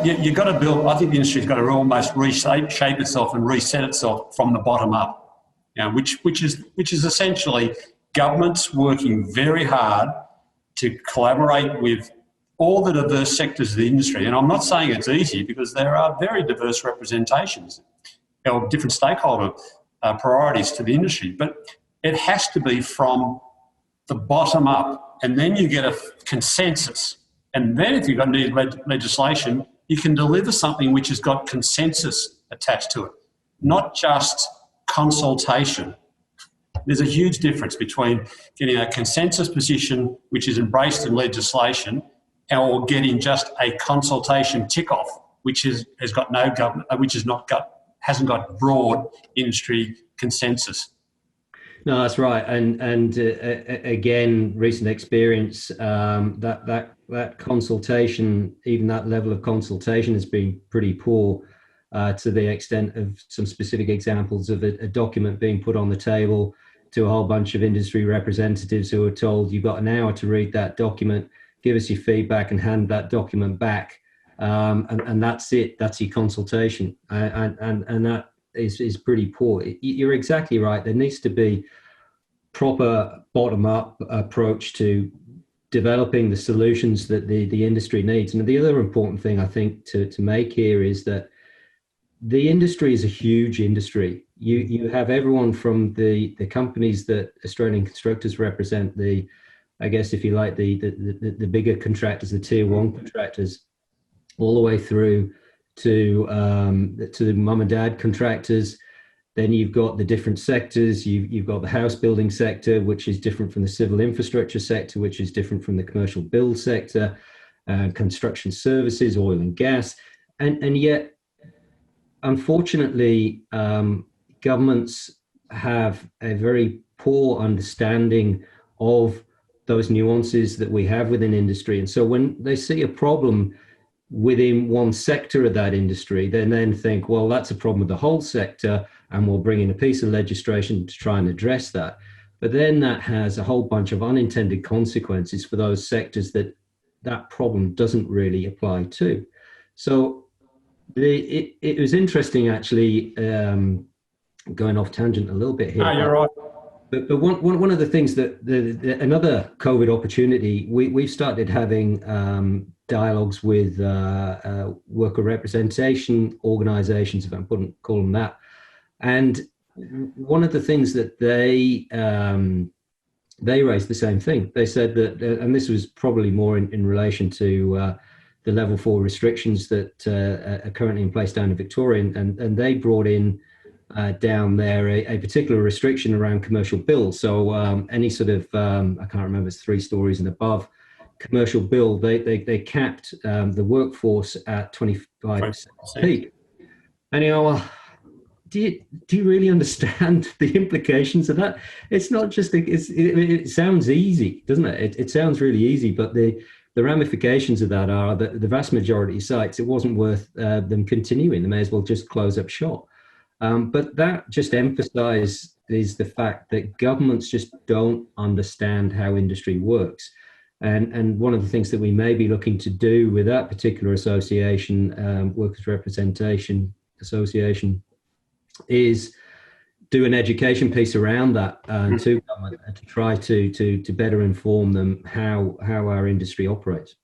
You've got to build. I think the industry's got to almost shape itself and reset itself from the bottom up. Which is essentially governments working very hard to collaborate with all the diverse sectors of the industry. And I'm not saying it's easy, because there are very diverse representations of different stakeholder priorities to the industry, but it has to be from the bottom up, and then you get a consensus. And then if you've got needed legislation, you can deliver something which has got consensus attached to it, not just consultation. There's a huge difference between getting a consensus position which is embraced in legislation, or getting just a consultation tick-off, which has got no government, which hasn't got broad industry consensus. No, that's right. And again, recent experience, that consultation, even that level of consultation, has been pretty poor, to the extent of some specific examples of a document being put on the table to a whole bunch of industry representatives who are told, you've got an hour to read that document, give us your feedback and hand that document back. And that's it. That's your consultation. And that is pretty poor. You're exactly right. There needs to be proper bottom-up approach to developing the solutions that the industry needs. And the other important thing I think to make here is that the industry is a huge industry. You have everyone from the companies that Australian constructors represent, I guess if you like, the bigger contractors, the tier one contractors, all the way through to the mum and dad contractors. Then you've got the different sectors. You've got the house building sector, which is different from the civil infrastructure sector, which is different from the commercial build sector, construction services, oil and gas. And yet, unfortunately, governments have a very poor understanding of those nuances that we have within industry. And so when they see a problem within one sector of that industry, they then think, well, that's a problem with the whole sector, and we'll bring in a piece of legislation to try and address that. But then that has a whole bunch of unintended consequences for those sectors that problem doesn't really apply to. So it was interesting, actually, going off tangent a little bit here. No, you're right. But one of the things that another COVID opportunity, we've started having dialogues with worker representation organisations, if I can call them that. And one of the things that they raised the same thing. They said that, and this was probably more in relation to the level 4 restrictions that are currently in place down in Victoria, and they brought in down there a particular restriction around commercial build. So any sort of, I can't remember, it's 3 stories and above commercial build, they capped the workforce at 25% peak. And you know, well, do you really understand the implications of that? It's not just, it sounds easy, doesn't it? It sounds really easy, but the ramifications of that are that the vast majority of sites, it wasn't worth them continuing. They may as well just close up shop. But that just emphasizes the fact that governments just don't understand how industry works. And one of the things that we may be looking to do with that particular association, Workers' Representation Association, is do an education piece around that to government, and to try to better inform them how our industry operates.